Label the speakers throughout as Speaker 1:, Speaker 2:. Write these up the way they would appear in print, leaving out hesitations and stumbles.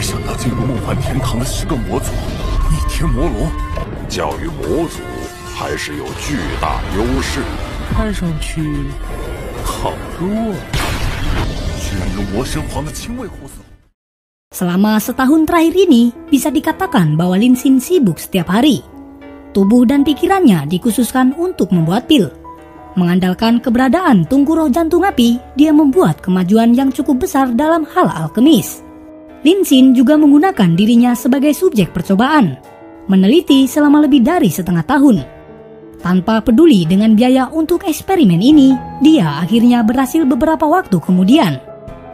Speaker 1: 想要进入梦幻天堂的10个魔族，逆天魔龙，教育魔族还是有巨大优势。看上去好弱，居然有魔神皇的亲卫护送。
Speaker 2: Selama setahun terakhir ini, bisa dikatakan bahwa Lin Xin sibuk setiap hari. Tubuh dan pikirannya dikhususkan untuk membuat pil. Mengandalkan keberadaan tungku roh jantung api, dia membuat kemajuan yang cukup besar dalam hal alkemis. Lin Xin juga menggunakan dirinya sebagai subjek percobaan, meneliti selama lebih dari setengah tahun. Tanpa peduli dengan biaya untuk eksperimen ini, dia akhirnya berhasil beberapa waktu kemudian.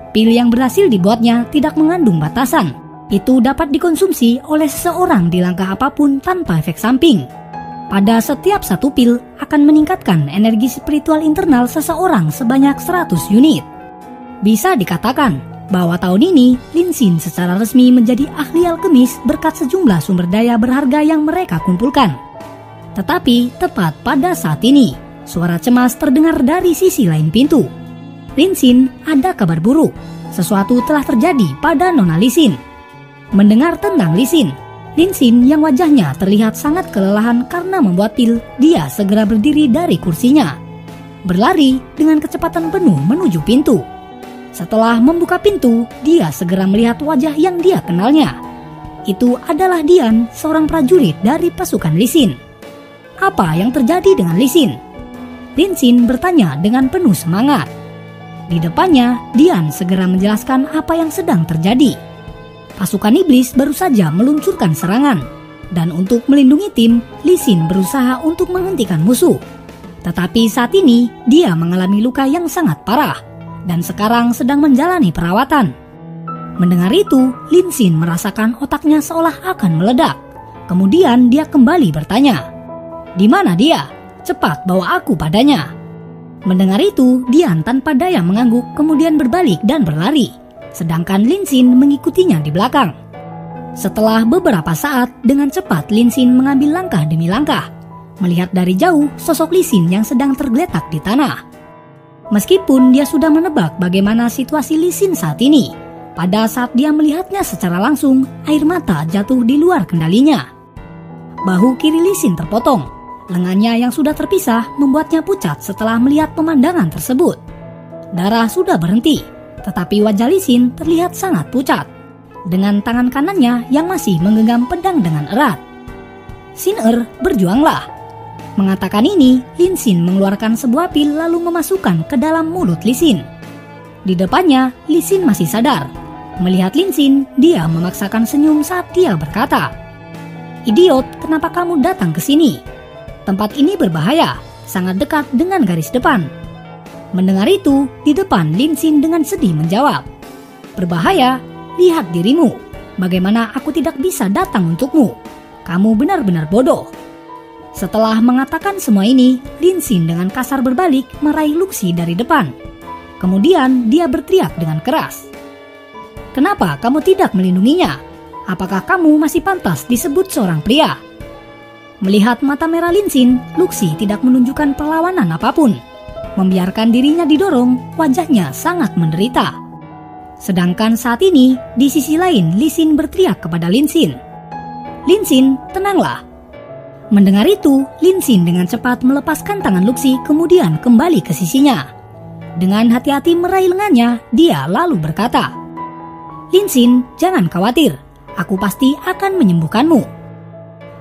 Speaker 2: Pil yang berhasil dibuatnya tidak mengandung batasan. Itu dapat dikonsumsi oleh seseorang di langkah apapun tanpa efek samping. Pada setiap satu pil akan meningkatkan energi spiritual internal seseorang sebanyak 100 unit. Bisa dikatakan bahwa tahun ini Lin Xin secara resmi menjadi ahli alkemis berkat sejumlah sumber daya berharga yang mereka kumpulkan. Tetapi tepat pada saat ini, suara cemas terdengar dari sisi lain pintu. Lin Xin, ada kabar buruk. Sesuatu telah terjadi pada Nona Li Xin. Mendengar tentang Li Xin, Lin Xin yang wajahnya terlihat sangat kelelahan karena membuat pil, dia segera berdiri dari kursinya. Berlari dengan kecepatan penuh menuju pintu. Setelah membuka pintu, dia segera melihat wajah yang dia kenalnya. Itu adalah Dian, seorang prajurit dari pasukan Li Xin. Apa yang terjadi dengan Li Xin? Lin Xin bertanya dengan penuh semangat. Di depannya, Dian segera menjelaskan apa yang sedang terjadi. Pasukan iblis baru saja meluncurkan serangan, dan untuk melindungi tim, Li Xin berusaha untuk menghentikan musuh. Tetapi saat ini, dia mengalami luka yang sangat parah, dan sekarang sedang menjalani perawatan. Mendengar itu, Lin Xin merasakan otaknya seolah akan meledak. Kemudian dia kembali bertanya, "Di mana dia? Cepat bawa aku padanya." Mendengar itu, Dian tanpa daya mengangguk kemudian berbalik dan berlari. Sedangkan Lin Xin mengikutinya di belakang. Setelah beberapa saat, dengan cepat Lin Xin mengambil langkah demi langkah, melihat dari jauh sosok Li Xin yang sedang tergeletak di tanah. Meskipun dia sudah menebak bagaimana situasi Li Xin saat ini, pada saat dia melihatnya secara langsung, air mata jatuh di luar kendalinya. Bahu kiri Li Xin terpotong, lengannya yang sudah terpisah membuatnya pucat setelah melihat pemandangan tersebut. Darah sudah berhenti. Tetapi wajah Li Xin terlihat sangat pucat, dengan tangan kanannya yang masih menggenggam pedang dengan erat. "Xin berjuanglah." Mengatakan ini, Lin Xin mengeluarkan sebuah pil lalu memasukkan ke dalam mulut Li Xin. Di depannya, Li Xin masih sadar. Melihat Lin Xin, dia memaksakan senyum saat dia berkata, "Idiot, kenapa kamu datang ke sini? Tempat ini berbahaya, sangat dekat dengan garis depan." Mendengar itu, di depan Lin Xin dengan sedih menjawab, "Berbahaya? Lihat dirimu. Bagaimana aku tidak bisa datang untukmu? Kamu benar-benar bodoh." Setelah mengatakan semua ini, Lin Xin dengan kasar berbalik meraih Luxi dari depan. Kemudian dia berteriak dengan keras, "Kenapa kamu tidak melindunginya? Apakah kamu masih pantas disebut seorang pria?" Melihat mata merah Lin Xin, Luxi tidak menunjukkan perlawanan apapun. Membiarkan dirinya didorong, wajahnya sangat menderita. Sedangkan saat ini, di sisi lain Li Xin berteriak kepada Lin Xin, "Lin Xin, tenanglah." Mendengar itu, Lin Xin dengan cepat melepaskan tangan Luxi kemudian kembali ke sisinya. Dengan hati-hati meraih lengannya, dia lalu berkata, "Lin Xin, jangan khawatir, aku pasti akan menyembuhkanmu."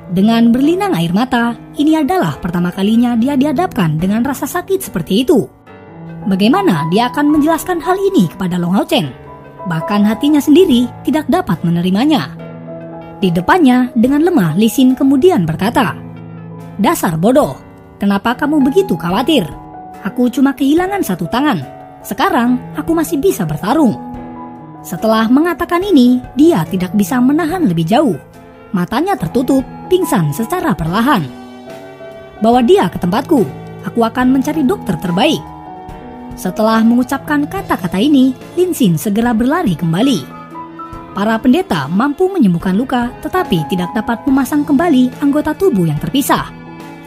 Speaker 2: Dengan berlinang air mata, ini adalah pertama kalinya dia dihadapkan dengan rasa sakit seperti itu. Bagaimana dia akan menjelaskan hal ini kepada Long Hao Chen? Bahkan hatinya sendiri tidak dapat menerimanya. Di depannya, dengan lemah Li Xin kemudian berkata, "Dasar bodoh, kenapa kamu begitu khawatir? Aku cuma kehilangan satu tangan. Sekarang aku masih bisa bertarung." Setelah mengatakan ini, dia tidak bisa menahan lebih jauh. Matanya tertutup, pingsan secara perlahan. "Bawa dia ke tempatku, aku akan mencari dokter terbaik." Setelah mengucapkan kata-kata ini, Lin Xin segera berlari kembali. Para pendeta mampu menyembuhkan luka tetapi tidak dapat memasang kembali anggota tubuh yang terpisah.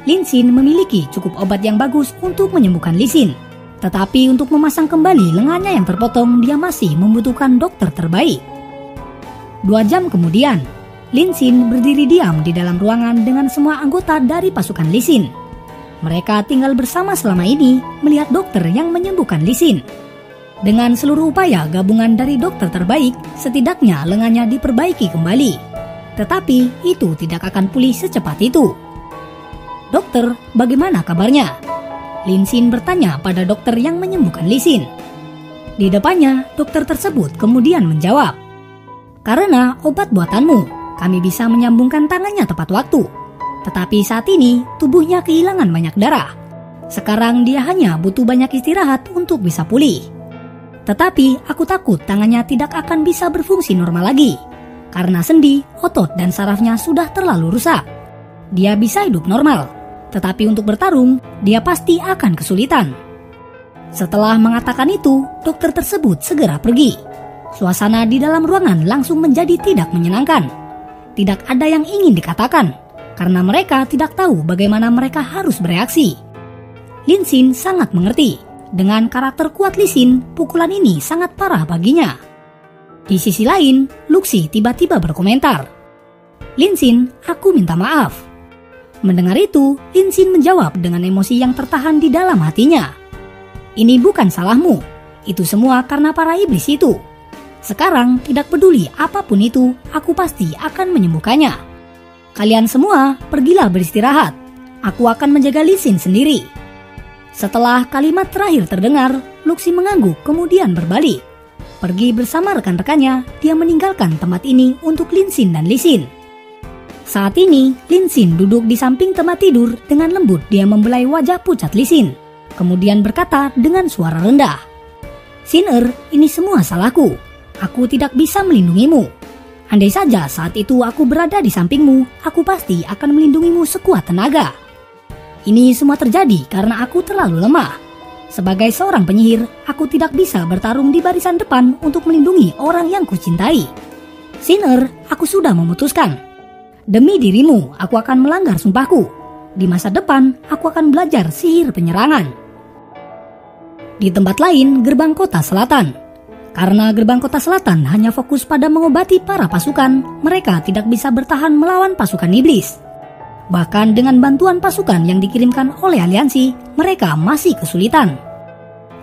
Speaker 2: Lin Xin memiliki cukup obat yang bagus untuk menyembuhkan Li Xin. Tetapi untuk memasang kembali lengannya yang terpotong, dia masih membutuhkan dokter terbaik. 2 jam kemudian, Lin Xin berdiri diam di dalam ruangan dengan semua anggota dari pasukan Li Xin. Mereka tinggal bersama selama ini melihat dokter yang menyembuhkan Li Xin. Dengan seluruh upaya gabungan dari dokter terbaik, setidaknya lengannya diperbaiki kembali. Tetapi itu tidak akan pulih secepat itu. "Dokter, bagaimana kabarnya?" Lin Xin bertanya pada dokter yang menyembuhkan Li Xin. Di depannya, dokter tersebut kemudian menjawab, "Karena obat buatanmu, kami bisa menyambungkan tangannya tepat waktu. Tetapi saat ini tubuhnya kehilangan banyak darah. Sekarang dia hanya butuh banyak istirahat untuk bisa pulih. Tetapi aku takut tangannya tidak akan bisa berfungsi normal lagi. Karena sendi, otot, dan sarafnya sudah terlalu rusak. Dia bisa hidup normal, tetapi untuk bertarung, dia pasti akan kesulitan." Setelah mengatakan itu, dokter tersebut segera pergi. Suasana di dalam ruangan langsung menjadi tidak menyenangkan. Tidak ada yang ingin dikatakan, karena mereka tidak tahu bagaimana mereka harus bereaksi. Lin Xin sangat mengerti. Dengan karakter kuat Li Xin, pukulan ini sangat parah baginya. Di sisi lain, Luxi tiba-tiba berkomentar, "Lin Xin, aku minta maaf." Mendengar itu, Lin Xin menjawab dengan emosi yang tertahan di dalam hatinya. "Ini bukan salahmu. Itu semua karena para iblis itu. Sekarang tidak peduli apapun itu, aku pasti akan menyembuhkannya. Kalian semua pergilah beristirahat. Aku akan menjaga Li Xin sendiri." Setelah kalimat terakhir terdengar, Luxi mengangguk kemudian berbalik. Pergi bersama rekan-rekannya, dia meninggalkan tempat ini untuk Lin Xin dan Li Xin. Saat ini, Lin Xin duduk di samping tempat tidur dengan lembut dia membelai wajah pucat Li Xin. Kemudian berkata dengan suara rendah, "Xin, ini semua salahku. Aku tidak bisa melindungimu. Andai saja saat itu aku berada di sampingmu, aku pasti akan melindungimu sekuat tenaga. Ini semua terjadi karena aku terlalu lemah. Sebagai seorang penyihir, aku tidak bisa bertarung di barisan depan untuk melindungi orang yang kucintai. Xin, aku sudah memutuskan. Demi dirimu, aku akan melanggar sumpahku. Di masa depan, aku akan belajar sihir penyerangan." Di tempat lain, gerbang kota selatan. Karena gerbang kota selatan hanya fokus pada mengobati para pasukan, mereka tidak bisa bertahan melawan pasukan iblis. Bahkan dengan bantuan pasukan yang dikirimkan oleh aliansi, mereka masih kesulitan.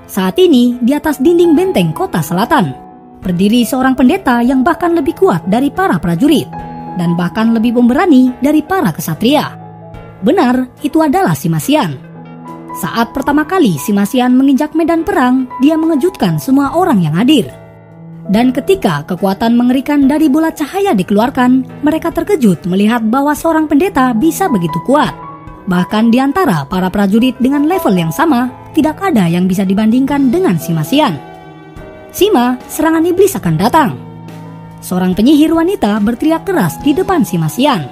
Speaker 2: Saat ini, di atas dinding benteng kota selatan, berdiri seorang pendeta yang bahkan lebih kuat dari para prajurit, dan bahkan lebih pemberani dari para kesatria. Benar, itu adalah Simasian. Saat pertama kali Simasian menginjak medan perang, dia mengejutkan semua orang yang hadir. Dan ketika kekuatan mengerikan dari bola cahaya dikeluarkan, mereka terkejut melihat bahwa seorang pendeta bisa begitu kuat. Bahkan di antara para prajurit dengan level yang sama, tidak ada yang bisa dibandingkan dengan Simasian. "Sima, serangan iblis akan datang." Seorang penyihir wanita berteriak keras di depan Simasian.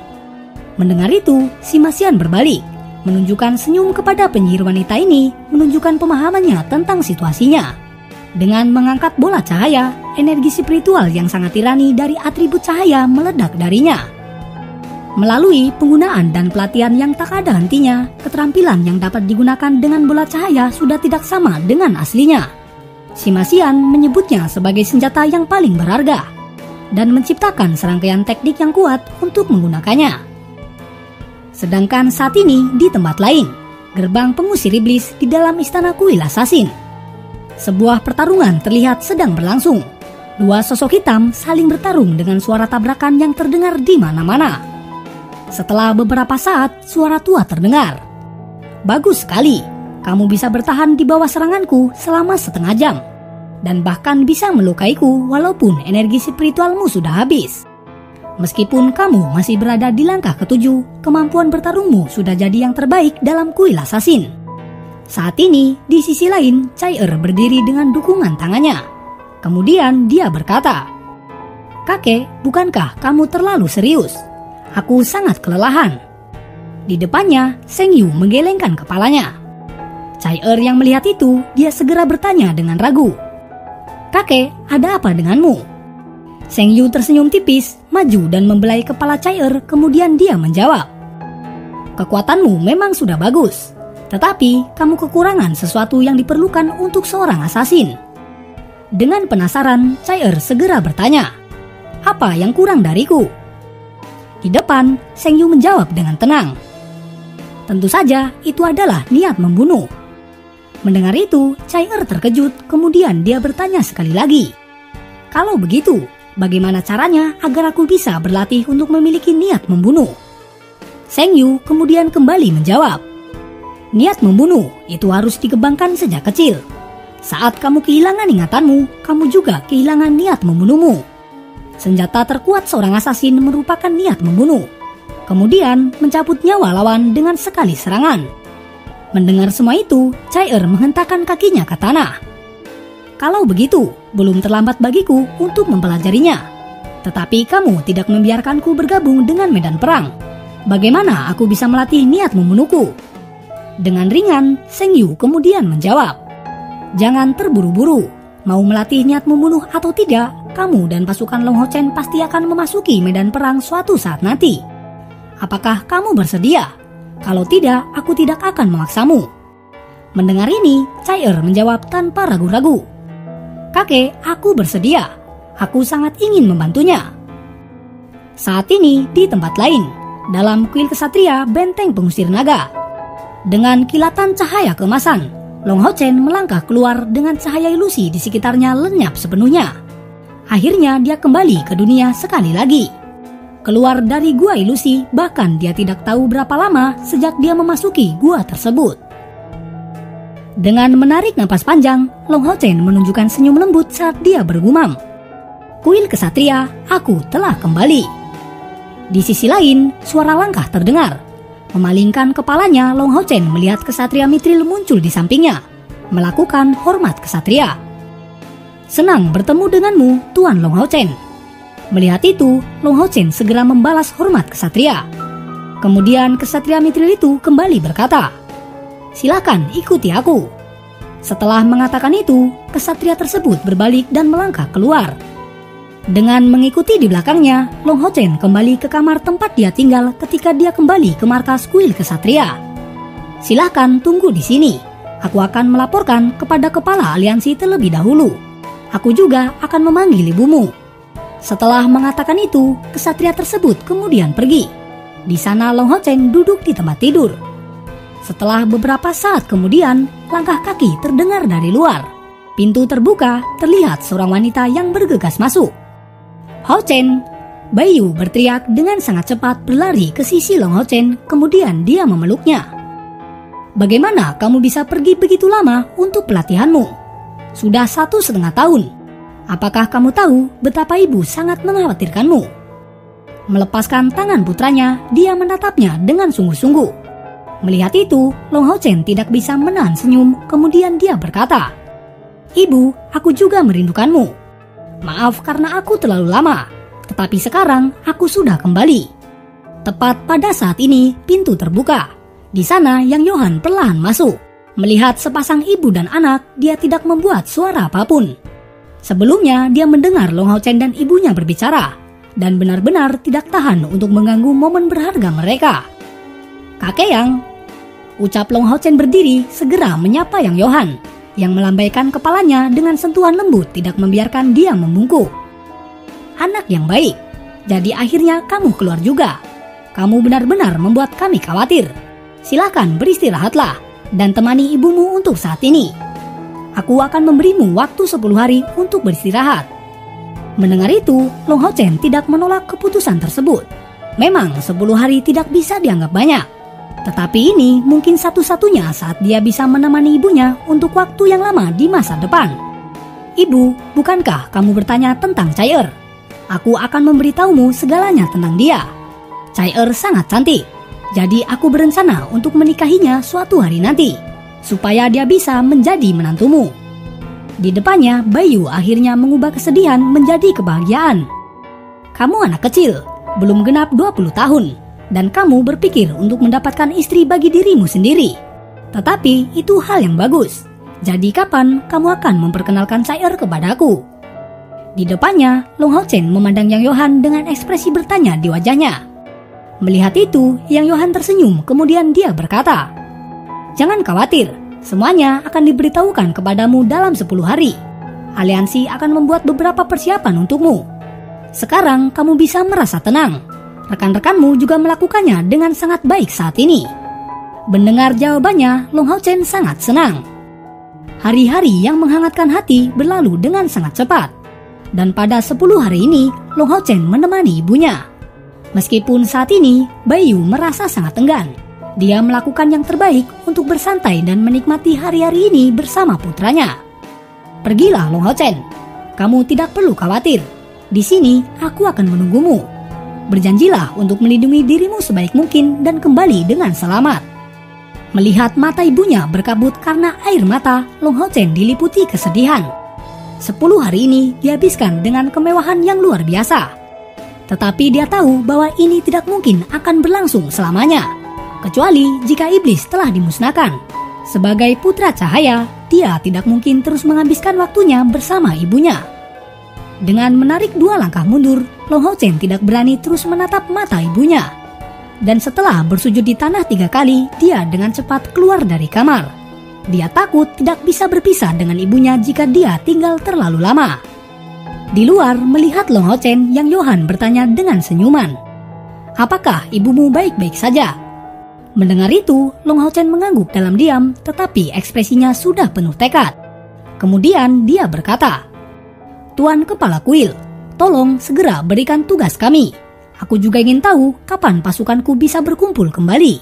Speaker 2: Mendengar itu, Simasian berbalik, menunjukkan senyum kepada penyihir wanita ini, menunjukkan pemahamannya tentang situasinya. Dengan mengangkat bola cahaya, energi spiritual yang sangat tirani dari atribut cahaya meledak darinya. Melalui penggunaan dan pelatihan yang tak ada hentinya, keterampilan yang dapat digunakan dengan bola cahaya sudah tidak sama dengan aslinya. Simasian menyebutnya sebagai senjata yang paling berharga dan menciptakan serangkaian teknik yang kuat untuk menggunakannya. Sedangkan saat ini di tempat lain, gerbang pengusir iblis di dalam istana kuil assassin. Sebuah pertarungan terlihat sedang berlangsung. 2 sosok hitam saling bertarung dengan suara tabrakan yang terdengar di mana-mana. Setelah beberapa saat, suara tua terdengar. "Bagus sekali, kamu bisa bertahan di bawah seranganku selama setengah jam. Dan bahkan bisa melukaiku walaupun energi spiritualmu sudah habis. Meskipun kamu masih berada di langkah ke-7, kemampuan bertarungmu sudah jadi yang terbaik dalam kuil assassin." Saat ini, di sisi lain, Chai-Er berdiri dengan dukungan tangannya. Kemudian dia berkata, "Kakek, bukankah kamu terlalu serius? Aku sangat kelelahan." Di depannya, Seng Yu menggelengkan kepalanya. Chai-Er yang melihat itu, dia segera bertanya dengan ragu, "Kakek, ada apa denganmu?" Seng Yu tersenyum tipis, maju dan membelai kepala Chai-Er, kemudian dia menjawab, "Kekuatanmu memang sudah bagus. Tetapi kamu kekurangan sesuatu yang diperlukan untuk seorang asasin." Dengan penasaran, Chai-Er segera bertanya, apa yang kurang dariku? Di depan, Seng Yu menjawab dengan tenang. Tentu saja itu adalah niat membunuh. Mendengar itu, Chai-er terkejut, kemudian dia bertanya sekali lagi. Kalau begitu, bagaimana caranya agar aku bisa berlatih untuk memiliki niat membunuh? Seng Yu kemudian kembali menjawab. Niat membunuh itu harus dikembangkan sejak kecil. Saat kamu kehilangan ingatanmu, kamu juga kehilangan niat membunuhmu. Senjata terkuat seorang asasin merupakan niat membunuh. Kemudian mencabut nyawa lawan dengan sekali serangan. Mendengar semua itu, Chai-er menghentakkan kakinya ke tanah. Kalau begitu, belum terlambat bagiku untuk mempelajarinya. Tetapi kamu tidak membiarkanku bergabung dengan medan perang. Bagaimana aku bisa melatih niat membunuhku? Dengan ringan, Seng Yu kemudian menjawab. Jangan terburu-buru. Mau melatih niat membunuh atau tidak, kamu dan pasukan Long Ho Chen pasti akan memasuki medan perang suatu saat nanti. Apakah kamu bersedia? Kalau tidak, aku tidak akan memaksamu. Mendengar ini, Chai-er menjawab tanpa ragu-ragu. Kakek, aku bersedia. Aku sangat ingin membantunya. Saat ini, di tempat lain, dalam kuil kesatria benteng pengusir naga. Dengan kilatan cahaya keemasan, Long Ho Chen melangkah keluar dengan cahaya ilusi di sekitarnya lenyap sepenuhnya. Akhirnya dia kembali ke dunia sekali lagi. Keluar dari gua ilusi, bahkan dia tidak tahu berapa lama sejak dia memasuki gua tersebut. Dengan menarik napas panjang, Long Ho Chen menunjukkan senyum lembut saat dia bergumam. Kuil kesatria, aku telah kembali. Di sisi lain, suara langkah terdengar. Memalingkan kepalanya, Long Ho Chen melihat kesatria Mithril muncul di sampingnya, melakukan hormat kesatria. Senang bertemu denganmu, Tuan Long Ho Chen. Melihat itu, Long Ho Chen segera membalas hormat kesatria. Kemudian kesatria Mithril itu kembali berkata, silakan ikuti aku. Setelah mengatakan itu, kesatria tersebut berbalik dan melangkah keluar. Dengan mengikuti di belakangnya, Long Ho Chen kembali ke kamar tempat dia tinggal ketika dia kembali ke markas kuil kesatria. Silahkan tunggu di sini. Aku akan melaporkan kepada kepala aliansi terlebih dahulu. Aku juga akan memanggil ibumu. Setelah mengatakan itu, kesatria tersebut kemudian pergi. Di sana Long Ho Chen duduk di tempat tidur. Setelah beberapa saat kemudian, langkah kaki terdengar dari luar. Pintu terbuka, terlihat seorang wanita yang bergegas masuk. Ho Chen, Bayu berteriak dengan sangat cepat berlari ke sisi Long Ho Chen, kemudian dia memeluknya. Bagaimana kamu bisa pergi begitu lama untuk pelatihanmu? Sudah 1,5 tahun. Apakah kamu tahu betapa ibu sangat mengkhawatirkanmu? Melepaskan tangan putranya, dia menatapnya dengan sungguh-sungguh. Melihat itu, Long Ho Chen tidak bisa menahan senyum, kemudian dia berkata, Ibu, aku juga merindukanmu. Maaf karena aku terlalu lama, tetapi sekarang aku sudah kembali. Tepat pada saat ini, pintu terbuka. Di sana Yang Johan perlahan masuk. Melihat sepasang ibu dan anak, dia tidak membuat suara apapun. Sebelumnya, dia mendengar Long Ho Chen dan ibunya berbicara, dan benar-benar tidak tahan untuk mengganggu momen berharga mereka. Kakek Yang, ucap Long Ho Chen berdiri, segera menyapa Yang Johan, yang melambaikan kepalanya dengan sentuhan lembut tidak membiarkan dia membungkuk. Anak yang baik, jadi akhirnya kamu keluar juga. Kamu benar-benar membuat kami khawatir. Silakan beristirahatlah dan temani ibumu untuk saat ini. Aku akan memberimu waktu 10 hari untuk beristirahat. Mendengar itu, Long Ho Chen tidak menolak keputusan tersebut. Memang 10 hari tidak bisa dianggap banyak. Tetapi ini mungkin satu-satunya saat dia bisa menemani ibunya untuk waktu yang lama di masa depan. Ibu, bukankah kamu bertanya tentang Chai-er? Aku akan memberitahumu segalanya tentang dia. Chai-er sangat cantik, jadi aku berencana untuk menikahinya suatu hari nanti, supaya dia bisa menjadi menantumu. Di depannya, Bayu akhirnya mengubah kesedihan menjadi kebahagiaan. Kamu anak kecil, belum genap 20 tahun. Dan kamu berpikir untuk mendapatkan istri bagi dirimu sendiri. Tetapi itu hal yang bagus. Jadi kapan kamu akan memperkenalkan Chai-er kepadaku? Di depannya, Long Ho Chen memandang Yang Johan dengan ekspresi bertanya di wajahnya. Melihat itu, Yang Johan tersenyum, kemudian dia berkata, jangan khawatir, semuanya akan diberitahukan kepadamu dalam 10 hari. Aliansi akan membuat beberapa persiapan untukmu. Sekarang kamu bisa merasa tenang. Rekan-rekanmu juga melakukannya dengan sangat baik saat ini. Mendengar jawabannya, Long Hao Chen sangat senang. Hari-hari yang menghangatkan hati berlalu dengan sangat cepat. Dan pada 10 hari ini, Long Hao Chen menemani ibunya. Meskipun saat ini, Bai Yu merasa sangat enggan. Dia melakukan yang terbaik untuk bersantai dan menikmati hari-hari ini bersama putranya. Pergilah Long Hao Chen. Kamu tidak perlu khawatir. Di sini, aku akan menunggumu. Berjanjilah untuk melindungi dirimu sebaik mungkin dan kembali dengan selamat. Melihat mata ibunya berkabut karena air mata, Long Hao Chen diliputi kesedihan. 10 hari ini dihabiskan dengan kemewahan yang luar biasa. Tetapi dia tahu bahwa ini tidak mungkin akan berlangsung selamanya, kecuali jika iblis telah dimusnahkan. Sebagai putra cahaya, dia tidak mungkin terus menghabiskan waktunya bersama ibunya. Dengan menarik 2 langkah mundur, Long Hao Chen tidak berani terus menatap mata ibunya. Dan setelah bersujud di tanah 3 kali, dia dengan cepat keluar dari kamar. Dia takut tidak bisa berpisah dengan ibunya jika dia tinggal terlalu lama. Di luar, melihat Long Hao Chen, Yang Johan bertanya dengan senyuman, "Apakah ibumu baik-baik saja?" Mendengar itu, Long Hao Chen mengangguk dalam diam, tetapi ekspresinya sudah penuh tekad. Kemudian dia berkata, "Tuan Kepala Kuil, tolong segera berikan tugas kami. Aku juga ingin tahu kapan pasukanku bisa berkumpul kembali."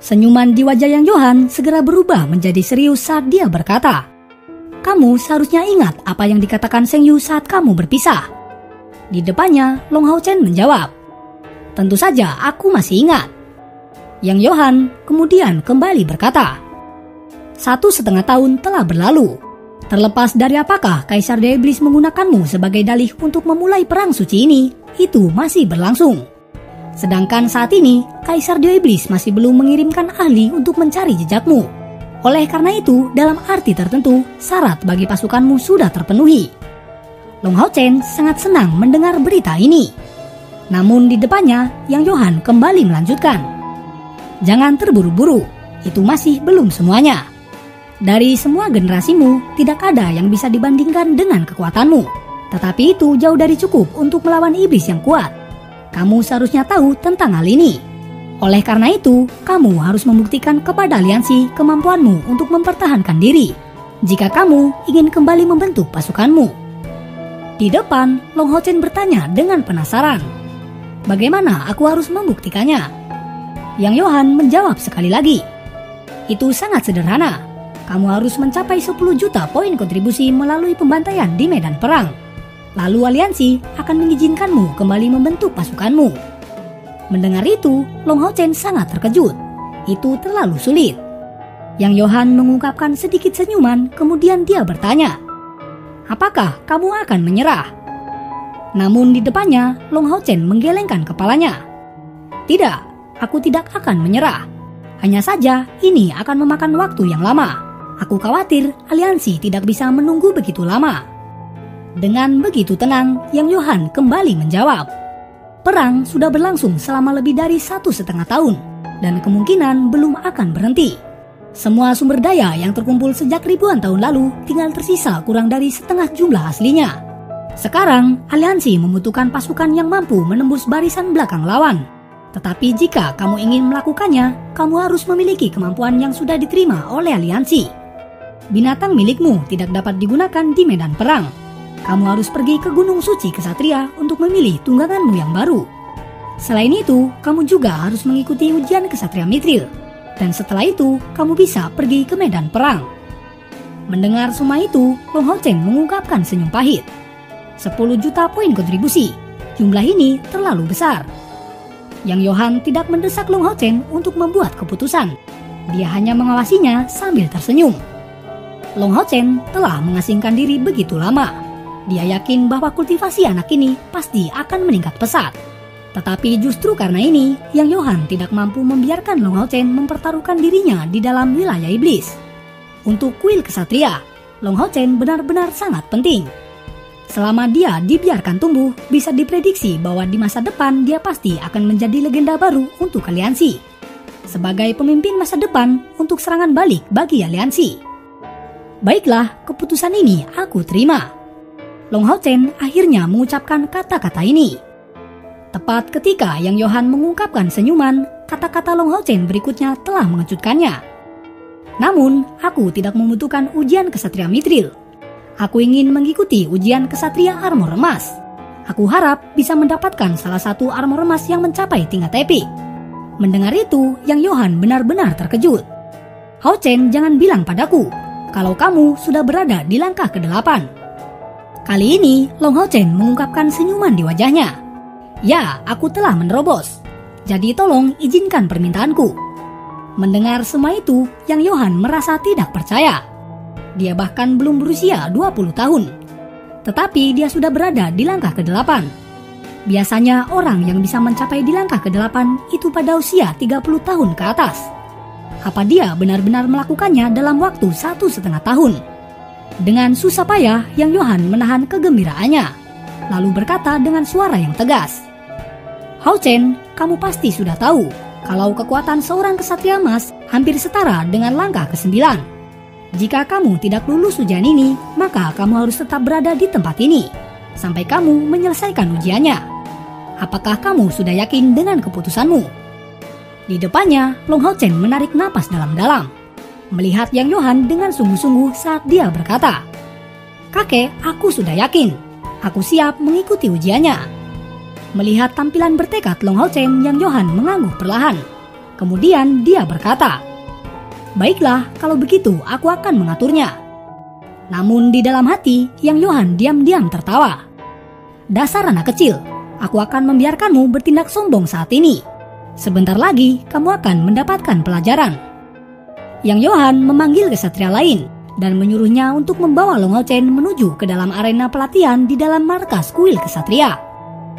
Speaker 2: Senyuman di wajah Yang Johan segera berubah menjadi serius saat dia berkata, "Kamu seharusnya ingat apa yang dikatakan Seng Yu saat kamu berpisah." Di depannya, Long Hao Chen menjawab, "Tentu saja aku masih ingat." Yang Johan kemudian kembali berkata, 1,5 tahun telah berlalu. Terlepas dari apakah Kaisar Dewa Iblis menggunakanmu sebagai dalih untuk memulai perang suci ini, itu masih berlangsung. Sedangkan saat ini, Kaisar Dewa Iblis masih belum mengirimkan ahli untuk mencari jejakmu. Oleh karena itu, dalam arti tertentu, syarat bagi pasukanmu sudah terpenuhi. Long Hao Chen sangat senang mendengar berita ini. Namun di depannya, Yang Johan kembali melanjutkan, "Jangan terburu-buru, itu masih belum semuanya. Dari semua generasimu, tidak ada yang bisa dibandingkan dengan kekuatanmu. Tetapi itu jauh dari cukup untuk melawan iblis yang kuat. Kamu seharusnya tahu tentang hal ini. Oleh karena itu, kamu harus membuktikan kepada aliansi kemampuanmu untuk mempertahankan diri, jika kamu ingin kembali membentuk pasukanmu." Di depan, Long Hao Chen bertanya dengan penasaran, "Bagaimana aku harus membuktikannya?" Yang Johan menjawab sekali lagi, "Itu sangat sederhana. Kamu harus mencapai 10 juta poin kontribusi melalui pembantaian di medan perang. Lalu aliansi akan mengizinkanmu kembali membentuk pasukanmu." Mendengar itu, Long Hao Chen sangat terkejut. Itu terlalu sulit. Yang Johan mengungkapkan sedikit senyuman, kemudian dia bertanya, "Apakah kamu akan menyerah?" Namun di depannya, Long Hao Chen menggelengkan kepalanya. "Tidak, aku tidak akan menyerah. Hanya saja ini akan memakan waktu yang lama. Aku khawatir aliansi tidak bisa menunggu begitu lama." Dengan begitu tenang, Yang Johan kembali menjawab, "Perang sudah berlangsung selama lebih dari 1,5 tahun, dan kemungkinan belum akan berhenti. Semua sumber daya yang terkumpul sejak ribuan tahun lalu tinggal tersisa kurang dari setengah jumlah aslinya. Sekarang, aliansi membutuhkan pasukan yang mampu menembus barisan belakang lawan. Tetapi jika kamu ingin melakukannya, kamu harus memiliki kemampuan yang sudah diterima oleh aliansi. Binatang milikmu tidak dapat digunakan di medan perang. Kamu harus pergi ke Gunung Suci Kesatria untuk memilih tungganganmu yang baru. Selain itu, kamu juga harus mengikuti ujian Kesatria Mithril. Dan setelah itu, kamu bisa pergi ke medan perang." Mendengar semua itu, Long Hao Chen mengungkapkan senyum pahit. 10 juta poin kontribusi. Jumlah ini terlalu besar. Yang Johan tidak mendesak Long Hao Chen untuk membuat keputusan. Dia hanya mengawasinya sambil tersenyum. Long Hao Chen telah mengasingkan diri begitu lama. Dia yakin bahwa kultivasi anak ini pasti akan meningkat pesat. Tetapi justru karena ini, Yang Johan tidak mampu membiarkan Long Hao Chen mempertaruhkan dirinya di dalam wilayah iblis. Untuk kuil kesatria, Long Hao Chen benar-benar sangat penting. Selama dia dibiarkan tumbuh, bisa diprediksi bahwa di masa depan dia pasti akan menjadi legenda baru untuk aliansi. Sebagai pemimpin masa depan untuk serangan balik bagi aliansi. Baiklah, keputusan ini aku terima. Long Hao Chen akhirnya mengucapkan kata-kata ini. Tepat ketika Yang Johan mengungkapkan senyuman, kata-kata Long Hao Chen berikutnya telah mengejutkannya. Namun, aku tidak membutuhkan ujian kesatria Mithril. Aku ingin mengikuti ujian kesatria armor emas. Aku harap bisa mendapatkan salah satu armor emas yang mencapai tingkat epik. Mendengar itu, Yang Johan benar-benar terkejut. Hao Chen, jangan bilang padaku kalau kamu sudah berada di langkah ke-8. Kali ini, Long Hao Chen mengungkapkan senyuman di wajahnya. Ya, aku telah menerobos. Jadi tolong izinkan permintaanku. Mendengar semua itu, Yang Johan merasa tidak percaya. Dia bahkan belum berusia 20 tahun. Tetapi dia sudah berada di langkah ke-8. Biasanya orang yang bisa mencapai di langkah ke-8 itu pada usia 30 tahun ke atas. Apa dia benar-benar melakukannya dalam waktu 1,5 tahun? Dengan susah payah, Yang Johan menahan kegembiraannya, lalu berkata dengan suara yang tegas, Hao Chen, kamu pasti sudah tahu kalau kekuatan seorang kesatria emas hampir setara dengan langkah ke-9. Jika kamu tidak lulus ujian ini, maka kamu harus tetap berada di tempat ini sampai kamu menyelesaikan ujiannya. Apakah kamu sudah yakin dengan keputusanmu? Di depannya, Long Hao Chen menarik napas dalam-dalam, melihat Yang Johan dengan sungguh-sungguh saat dia berkata, Kakek, aku sudah yakin. Aku siap mengikuti ujiannya. Melihat tampilan bertekad Long Hao Chen, Yang Johan mengangguk perlahan. Kemudian dia berkata, Baiklah, kalau begitu aku akan mengaturnya. Namun di dalam hati, Yang Johan diam-diam tertawa. Dasar anak kecil, aku akan membiarkanmu bertindak sombong saat ini. Sebentar lagi kamu akan mendapatkan pelajaran. Yang Johan memanggil kesatria lain dan menyuruhnya untuk membawa Long Hao Chen menuju ke dalam arena pelatihan di dalam markas kuil kesatria.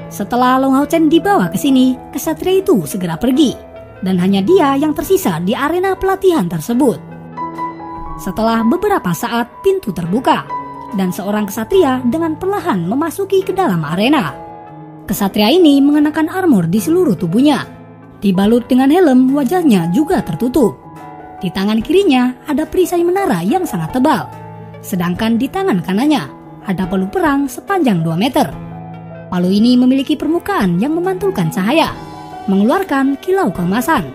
Speaker 2: Setelah Long Hao Chen dibawa ke sini, kesatria itu segera pergi dan hanya dia yang tersisa di arena pelatihan tersebut. Setelah beberapa saat, pintu terbuka dan seorang kesatria dengan perlahan memasuki ke dalam arena. Kesatria ini mengenakan armor di seluruh tubuhnya. Dibalut dengan helm, wajahnya juga tertutup. Di tangan kirinya ada perisai menara yang sangat tebal. Sedangkan di tangan kanannya ada palu perang sepanjang 2 meter. Palu ini memiliki permukaan yang memantulkan cahaya, mengeluarkan kilau keemasan.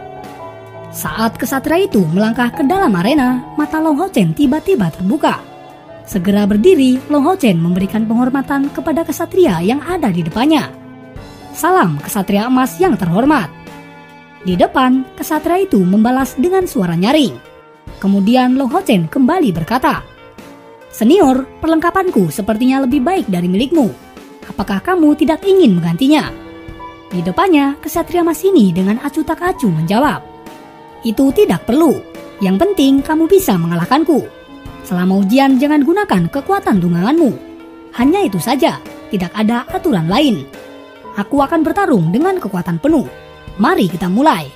Speaker 2: Saat kesatria itu melangkah ke dalam arena, mata Long Hao Chen tiba-tiba terbuka. Segera berdiri, Long Hao Chen memberikan penghormatan kepada kesatria yang ada di depannya. Salam kesatria emas yang terhormat. Di depan, kesatria itu membalas dengan suara nyaring. Kemudian Long Hao Chen kembali berkata, Senior, perlengkapanku sepertinya lebih baik dari milikmu. Apakah kamu tidak ingin menggantinya? Di depannya, kesatria emas ini dengan acuh tak acuh menjawab, Itu tidak perlu. Yang penting kamu bisa mengalahkanku. Selama ujian jangan gunakan kekuatan tungganganmu. Hanya itu saja, tidak ada aturan lain. Aku akan bertarung dengan kekuatan penuh. Mari kita mulai.